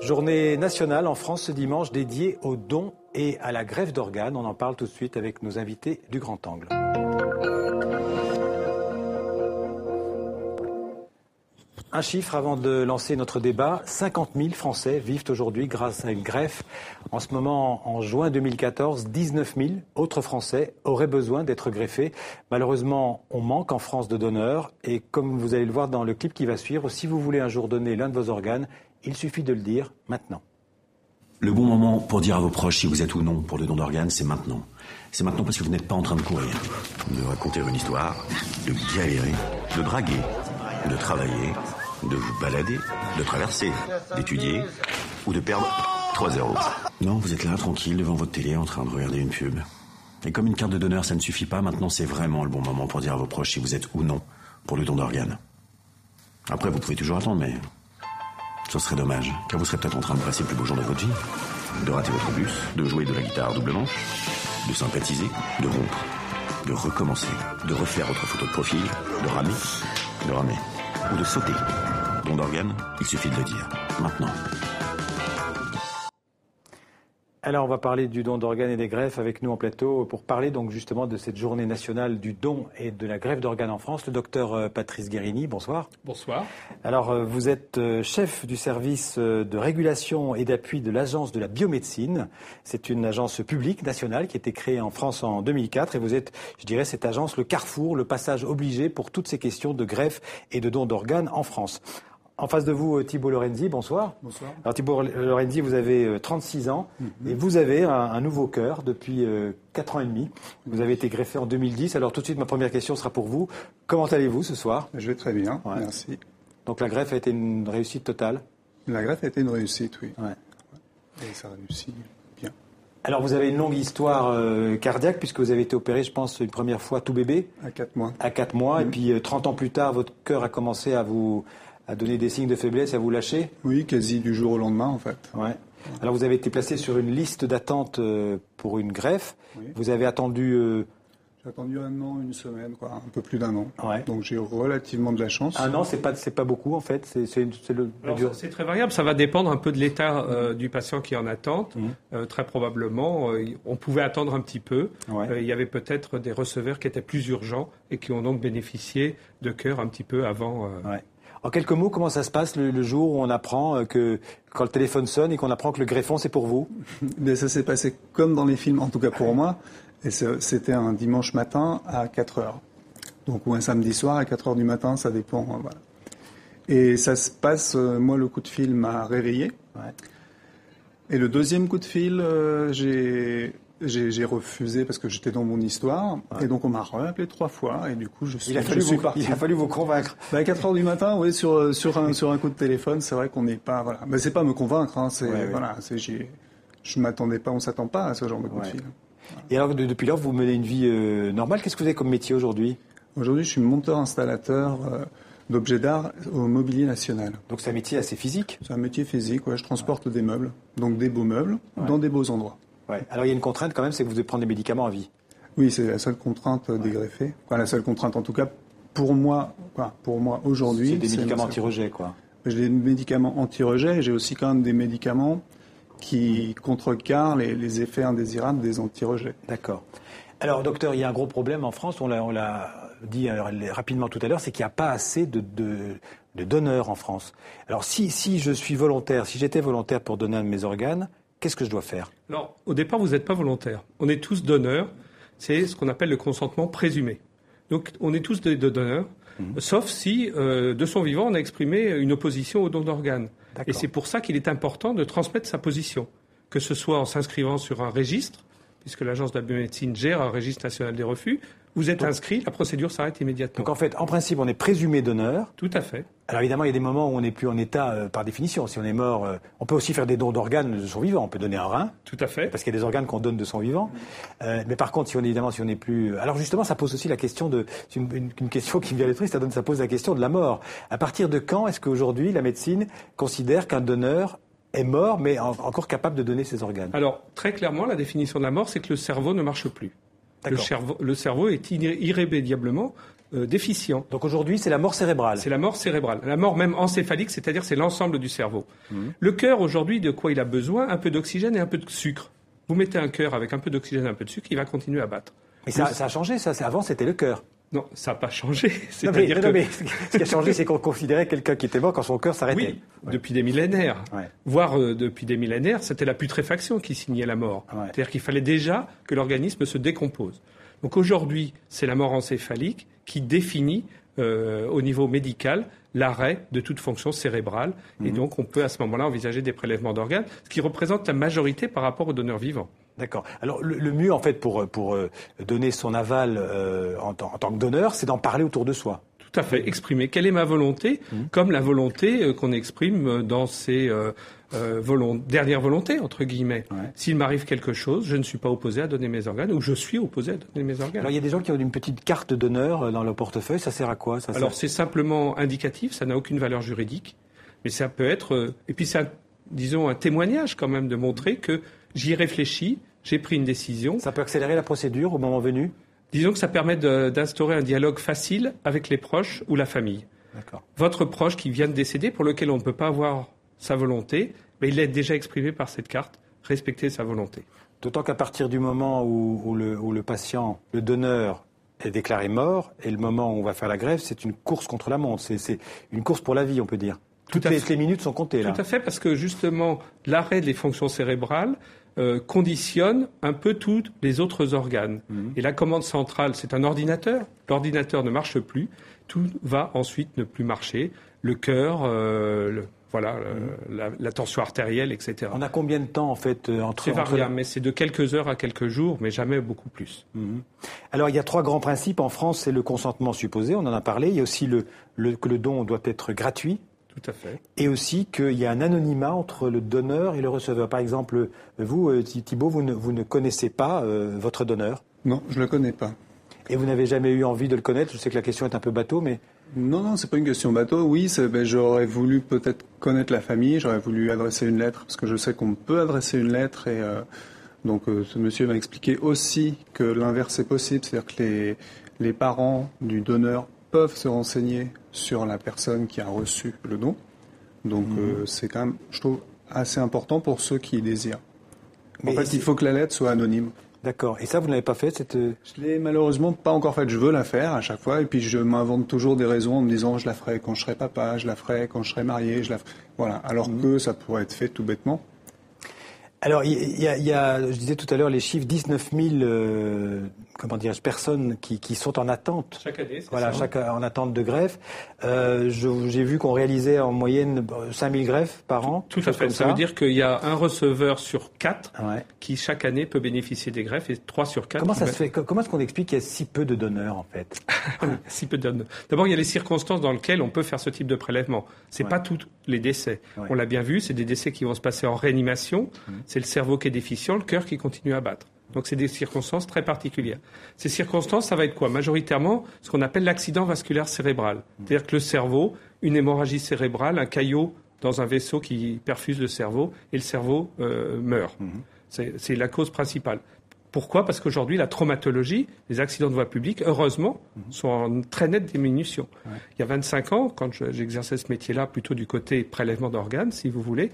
Journée nationale en France ce dimanche dédiée aux dons et à la greffe d'organes. On en parle tout de suite avec nos invités du Grand Angle. Un chiffre avant de lancer notre débat, 50 000 Français vivent aujourd'hui grâce à une greffe. En ce moment, en juin 2014, 19 000 autres Français auraient besoin d'être greffés. Malheureusement, on manque en France de donneurs. Et comme vous allez le voir dans le clip qui va suivre, si vous voulez un jour donner l'un de vos organes, il suffit de le dire maintenant. Le bon moment pour dire à vos proches si vous êtes ou non pour le don d'organes, c'est maintenant. C'est maintenant parce que vous n'êtes pas en train de courir, de raconter une histoire, de galérer, de draguer, de travailler, de vous balader, de traverser, d'étudier ou de perdre 3 €. Non, vous êtes là, tranquille, devant votre télé, en train de regarder une pub. Et comme une carte de donneur, ça ne suffit pas, maintenant c'est vraiment le bon moment pour dire à vos proches si vous êtes ou non pour le don d'organes. Après, vous pouvez toujours attendre, mais ce serait dommage, car vous serez peut-être en train de passer le plus beau jour de votre vie, de rater votre bus, de jouer de la guitare double manche, de sympathiser, de rompre, de recommencer, de refaire votre photo de profil, de ramer, ou de sauter. Don d'organes, il suffit de le dire, maintenant. Alors on va parler du don d'organes et des greffes avec nous en plateau pour parler donc justement de cette journée nationale du don et de la greffe d'organes en France. Le docteur Patrice Guérini, bonsoir. Bonsoir. Alors vous êtes chef du service de régulation et d'appui de l'Agence de la biomédecine. C'est une agence publique nationale qui a été créée en France en 2004 et vous êtes, je dirais, cette agence, le carrefour, le passage obligé pour toutes ces questions de greffe et de don d'organes en France. En face de vous, Thibault Lorenzi, bonsoir. Bonsoir. Alors Thibault Lorenzi, vous avez 36 ans et vous avez un nouveau cœur depuis 4 ans et demi. Vous avez été greffé en 2010. Alors tout de suite, ma première question sera pour vous. Comment allez-vous ce soir ? Je vais très bien, merci. Donc la greffe a été une réussite totale ? La greffe a été une réussite, oui. Ouais. Et ça réussit bien. Alors vous avez une longue histoire cardiaque puisque vous avez été opéré, je pense, une première fois tout bébé. À 4 mois. À 4 mois. Et puis 30 ans plus tard, votre cœur a commencé à donner des signes de faiblesse et à vous lâcher ? Oui, quasi du jour au lendemain, en fait. Ouais. Alors, vous avez été placé sur une liste d'attente pour une greffe. Oui. Vous avez attendu... J'ai attendu 1 an, 1 semaine, quoi, un peu plus d'1 an. Ouais. Donc, j'ai relativement de la chance. 1 an, c'est pas beaucoup, en fait. C'est très variable. Ça va dépendre un peu de l'état du patient qui est en attente. Très probablement, on pouvait attendre un petit peu. Ouais. Il y avait peut-être des receveurs qui étaient plus urgents et qui ont donc bénéficié de cœur un petit peu avant... Ouais. En quelques mots, comment ça se passe le jour où on apprend que quand le téléphone sonne et qu'on apprend que le greffon, c'est pour vous ? Mais ça s'est passé comme dans les films, en tout cas pour moi. Et c'était un dimanche matin à 4 heures. Donc, ou un samedi soir à 4 heures du matin, ça dépend. Voilà. Et ça se passe, moi, le coup de fil m'a réveillé. Ouais. Et le deuxième coup de fil, j'ai refusé parce que j'étais dans mon histoire. Ouais. Et donc, on m'a rappelé 3 fois. Et du coup, il a fallu vous convaincre. À 4 heures du matin, oui, sur un coup de téléphone, c'est vrai qu'on n'est pas... Voilà. Mais c'est pas me convaincre. Hein, voilà, je m'attendais pas, on s'attend pas à ce genre de coup de fil. Voilà. Et alors, depuis lors, vous menez une vie normale. Qu'est-ce que vous avez comme métier aujourd'hui ? Aujourd'hui, je suis monteur-installateur d'objets d'art au Mobilier National. Donc, c'est un métier assez physique ? C'est un métier physique, ouais. Je transporte des meubles, donc des beaux meubles, dans des beaux endroits. Ouais. Alors, il y a une contrainte quand même, c'est que vous devez prendre des médicaments à vie. Oui, c'est la seule contrainte des greffés. Enfin, la seule contrainte, en tout cas, pour moi aujourd'hui. C'est des médicaments anti-rejet, quoi. J'ai des médicaments anti-rejet et j'ai aussi quand même des médicaments qui contrecarrent les effets indésirables des anti-rejets. D'accord. Alors, docteur, il y a un gros problème en France, on l'a dit rapidement tout à l'heure, c'est qu'il n'y a pas assez de donneurs en France. Alors, si je suis volontaire, si j'étais volontaire pour donner un de mes organes, qu'est-ce que je dois faire ? Alors, au départ, vous n'êtes pas volontaire. On est tous donneurs. C'est ce qu'on appelle le consentement présumé. Donc, on est tous des donneurs, sauf si, de son vivant, on a exprimé une opposition au don d'organes. Et c'est pour ça qu'il est important de transmettre sa position, que ce soit en s'inscrivant sur un registre, puisque l'Agence de la biomédecine gère un registre national des refus. Vous êtes inscrit, la procédure s'arrête immédiatement. Donc en fait, en principe, on est présumé donneur. Tout à fait. Alors évidemment, il y a des moments où on n'est plus en état par définition. Si on est mort, on peut aussi faire des dons d'organes de son vivant. On peut donner un rein. Tout à fait. Parce qu'il y a des organes qu'on donne de son vivant. Mais par contre, si on n'est plus... Alors justement, ça pose aussi la question de... C'est une question qui me vient à l'esprit, ça pose la question de la mort. À partir de quand est-ce qu'aujourd'hui, la médecine considère qu'un donneur est mort, mais encore capable de donner ses organes ? Alors, très clairement, la définition de la mort, c'est que le cerveau ne marche plus. Le cerveau est irrémédiablement déficient. Donc aujourd'hui, c'est la mort cérébrale. C'est la mort cérébrale. La mort même encéphalique, c'est-à-dire c'est l'ensemble du cerveau. Le cœur, aujourd'hui, de quoi il a besoin? Un peu d'oxygène et un peu de sucre. Vous mettez un cœur avec un peu d'oxygène et un peu de sucre, il va continuer à battre. Mais ça a changé, ça. Avant, c'était le cœur. Non, ça n'a pas changé. Mais ce qui a changé, c'est qu'on considérait quelqu'un qui était mort quand son cœur s'arrêtait. Oui, depuis des millénaires. Ouais. Voire depuis des millénaires, c'était la putréfaction qui signait la mort. Ouais. C'est-à-dire qu'il fallait déjà que l'organisme se décompose. Donc aujourd'hui, c'est la mort encéphalique qui définit au niveau médical l'arrêt de toute fonction cérébrale. Et donc, on peut à ce moment-là envisager des prélèvements d'organes, ce qui représente la majorité par rapport aux donneurs vivants. D'accord. Alors, le mieux, en fait, pour donner son aval en tant que donneur, c'est d'en parler autour de soi. Tout à fait. Exprimer quelle est ma volonté, comme la volonté qu'on exprime dans ces dernières volontés, entre guillemets. Ouais. S'il m'arrive quelque chose, je ne suis pas opposé à donner mes organes, ou je suis opposé à donner mes organes. Alors, il y a des gens qui ont une petite carte de donneur dans leur portefeuille. Ça sert à quoi, ça? Alors, c'est simplement indicatif, ça n'a aucune valeur juridique. Mais ça peut être... et puis, c'est, disons, un témoignage quand même de montrer que j'y réfléchis, j'ai pris une décision. Ça peut accélérer la procédure au moment venu? Disons que ça permet d'instaurer un dialogue facile avec les proches ou la famille. D'accord. Votre proche qui vient de décéder, pour lequel on ne peut pas avoir sa volonté, mais il est déjà exprimé par cette carte, respecter sa volonté. D'autant qu'à partir du moment où le patient, le donneur, est déclaré mort, et le moment où on va faire la greffe, c'est une course contre la montre. C'est une course pour la vie, on peut dire. Toutes les minutes sont comptées, là. Tout à fait, parce que justement, l'arrêt des fonctions cérébrales conditionne un peu tous les autres organes. Et la commande centrale, c'est un ordinateur. L'ordinateur ne marche plus. Tout va ensuite ne plus marcher. Le cœur, la tension artérielle, etc. On a combien de temps, en fait, C'est variable, mais c'est de quelques heures à quelques jours, mais jamais beaucoup plus. Alors, il y a 3 grands principes. En France, c'est le consentement supposé, on en a parlé. Il y a aussi que le don doit être gratuit. Tout à fait. Et aussi qu'il y a un anonymat entre le donneur et le receveur. Par exemple, vous, Thibault, vous ne connaissez pas votre donneur? Non, je le connais pas. Et vous n'avez jamais eu envie de le connaître? Je sais que la question est un peu bateau, mais... Non, c'est pas une question bateau. Oui, j'aurais voulu peut-être connaître la famille, j'aurais voulu adresser une lettre, parce que je sais qu'on peut adresser une lettre. Et donc, ce monsieur m'a expliqué aussi que l'inverse est possible, c'est-à-dire que les parents du donneur peuvent se renseigner sur la personne qui a reçu le don. Donc c'est quand même, je trouve, assez important pour ceux qui désirent. En fait, il faut que la lettre soit anonyme. D'accord. Et ça, vous ne l'avez pas fait Je l'ai malheureusement pas encore fait. Je veux la faire à chaque fois. Et puis je m'invente toujours des raisons en me disant je la ferai quand je serai papa, je la ferai quand je serai marié. Voilà. Alors que ça pourrait être fait tout bêtement. Alors, il y a, je disais tout à l'heure, les chiffres, 19 000 personnes qui sont en attente. Chaque année, c'est voilà, ça. En attente de greffe. J'ai vu qu'on réalisait en moyenne 5 000 greffes par an. Tout à fait. Ça veut dire qu'il y a un receveur sur 4 qui, chaque année, peut bénéficier des greffes et 3 sur 4. Comment ça se fait? Comment est-ce qu'on explique qu'il y a si peu de donneurs, en fait? Si peu de donneurs. D'abord, il y a les circonstances dans lesquelles on peut faire ce type de prélèvement. C'est pas tous les décès. On l'a bien vu, c'est des décès qui vont se passer en réanimation. C'est le cerveau qui est déficient, le cœur qui continue à battre. Donc c'est des circonstances très particulières. Ces circonstances, ça va être quoi? Majoritairement, ce qu'on appelle l'accident vasculaire cérébral. C'est-à-dire que le cerveau, une hémorragie cérébrale, un caillot dans un vaisseau qui perfuse le cerveau, et le cerveau meurt. C'est la cause principale. Pourquoi? Parce qu'aujourd'hui, la traumatologie, les accidents de voie publique, heureusement, sont en très nette diminution. Il y a 25 ans, quand j'exerçais ce métier-là, plutôt du côté prélèvement d'organes, si vous voulez,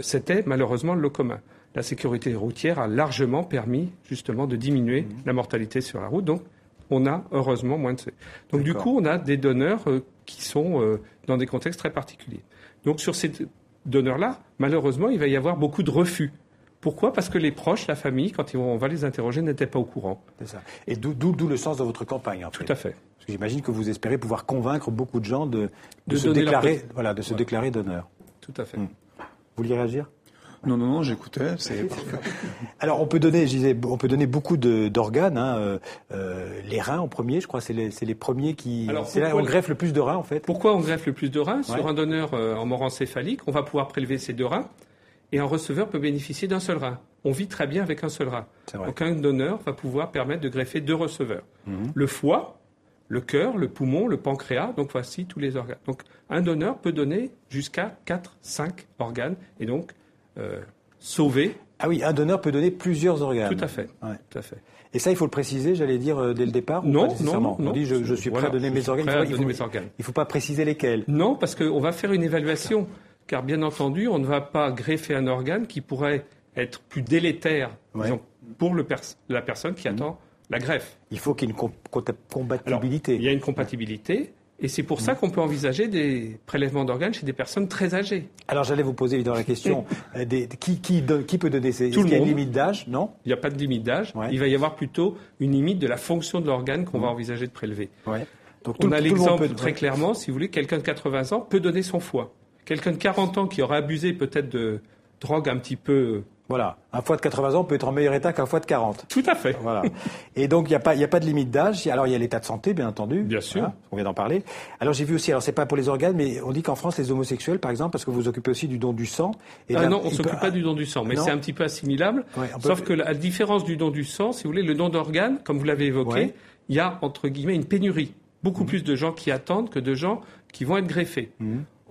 c'était malheureusement le lot commun. La sécurité routière a largement permis, justement, de diminuer la mortalité sur la route. Donc, on a, heureusement, moins de... Donc, du coup, on a des donneurs qui sont dans des contextes très particuliers. Donc, sur ces donneurs-là, malheureusement, il va y avoir beaucoup de refus. Pourquoi? Parce que les proches, la famille, quand on va les interroger, n'étaient pas au courant. C'est ça. Et d'où le sens de votre campagne, en fait. Tout à fait. Parce que j'imagine que vous espérez pouvoir convaincre beaucoup de gens de se déclarer donneur. Tout à fait. Vous vouliez réagir? Non, j'écoutais, c'est parfait. Alors, on peut donner beaucoup d'organes. Les reins en premier, je crois, c'est les premiers qui... C'est là où on greffe le plus de reins, en fait. Pourquoi on greffe le plus de reins? Sur un donneur en mort encéphalique, on va pouvoir prélever ces 2 reins, et un receveur peut bénéficier d'un seul rein. On vit très bien avec un seul rein. Donc, un donneur va pouvoir permettre de greffer 2 receveurs. Le foie, le cœur, le poumon, le pancréas, donc voici tous les organes. Donc, un donneur peut donner jusqu'à 4-5 organes, et donc... sauver Ah oui, un donneur peut donner plusieurs organes. Tout à fait. Ouais. Tout à fait. Et ça, il faut le préciser, j'allais dire, dès le départ? Non, ou pas nécessairement? non. On dit, je suis prêt à donner mes organes. Il ne faut pas préciser lesquels. Non, parce qu'on va faire une évaluation. Car bien entendu, on ne va pas greffer un organe qui pourrait être plus délétère, disons, pour la personne qui attend la greffe. Il faut qu'il y ait une compatibilité. Alors, il y a une compatibilité. Et c'est pour ça qu'on peut envisager des prélèvements d'organes chez des personnes très âgées. Alors j'allais vous poser évidemment la question, qui peut donner ces... Tout le monde. Est-ce qu'il y a une limite d'âge? Non. Il n'y a pas de limite d'âge. Ouais. Il va y avoir plutôt une limite de la fonction de l'organe qu'on va envisager de prélever. Ouais. Donc, on a l'exemple très clairement, si vous voulez, quelqu'un de 80 ans peut donner son foie. Quelqu'un de 40 ans qui aurait abusé peut-être de drogue un petit peu... Voilà, un foie de 80 ans peut être en meilleur état qu'un foie de 40. Tout à fait. Voilà. Et donc, il n'y a pas de limite d'âge. Alors, il y a l'état de santé, bien entendu. Bien sûr. Voilà, on vient d'en parler. Alors, j'ai vu aussi, alors c'est pas pour les organes, mais on dit qu'en France, les homosexuels, par exemple, parce que vous vous occupez aussi du don du sang. Et non, on ne s'occupe pas du don du sang, mais c'est un petit peu assimilable. Ouais, sauf que la différence du don du sang, si vous voulez, le don d'organes, comme vous l'avez évoqué, il y a, entre guillemets, une pénurie. Beaucoup plus de gens qui attendent que de gens qui vont être greffés.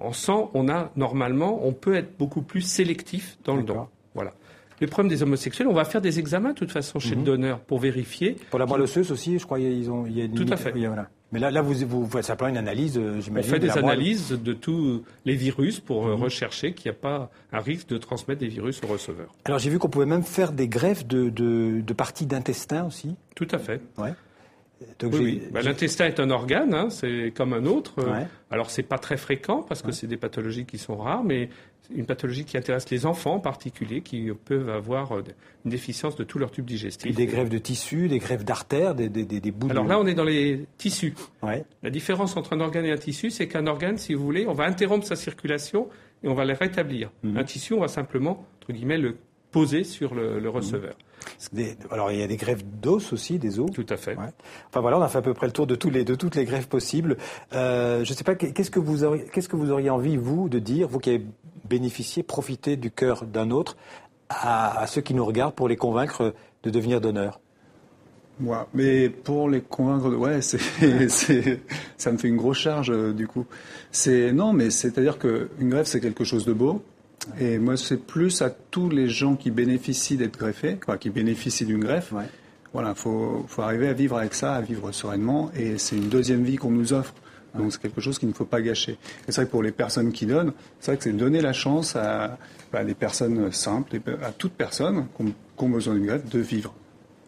En sang, on peut être beaucoup plus sélectif dans le don. Voilà. Le problème des homosexuels, on va faire des examens de toute façon chez le donneur pour vérifier. Pour la moelle osseuse aussi, je crois, il y a une Tout limite. à fait. Oui, voilà. Mais là, vous faites simplement une analyse, j'imagine. On fait des analyses de tous les virus pour rechercher qu'il n'y a pas un risque de transmettre des virus au receveur. Alors j'ai vu qu'on pouvait même faire des greffes de parties d'intestin aussi. Tout à fait. Ouais. Donc oui. L'intestin est un organe, hein, c'est comme un autre. Ouais. Alors c'est pas très fréquent parce que c'est des pathologies qui sont rares, mais une pathologie qui intéresse les enfants en particulier, qui peuvent avoir une déficience de tout leur tube digestif. Et des greffes de tissus, des greffes d'artères, des bouts. Alors là, on est dans les tissus. Ouais. La différence entre un organe et un tissu, c'est qu'un organe, si vous voulez, on va interrompre sa circulation et on va le rétablir. Un tissu, on va simplement, entre guillemets, le poser sur le receveur. Alors il y a des greffes d'os aussi, des os. Tout à fait. Ouais. Enfin voilà, on a fait à peu près le tour de toutes les greffes possibles. Je ne sais pas, qu'est-ce que vous auriez envie, vous, de dire, vous qui avez bénéficié, profité du cœur d'un autre, à ceux qui nous regardent pour les convaincre de devenir donneurs? Moi, mais pour les convaincre, ça me fait une grosse charge du coup. Non, mais c'est-à-dire qu'une greffe c'est quelque chose de beau. Et moi, c'est plus à tous les gens qui bénéficient d'être greffés, qui bénéficient d'une greffe. Ouais. Voilà, faut arriver à vivre avec ça, à vivre sereinement. Et c'est une deuxième vie qu'on nous offre. Donc c'est quelque chose qu'il ne faut pas gâcher. Et c'est vrai que pour les personnes qui donnent, c'est vrai que c'est donner la chance à des personnes simples, à toute personne qui ont besoin d'une greffe, de vivre.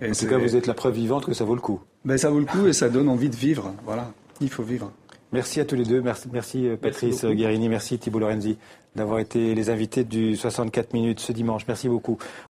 Et en tout cas, vous êtes la preuve vivante que ça vaut le coup. Ça vaut le coup et ça donne envie de vivre. Voilà, il faut vivre. Merci à tous les deux. Merci Patrice Guérini, merci Thibault Lorenzi d'avoir été les invités du 64 minutes ce dimanche. Merci beaucoup.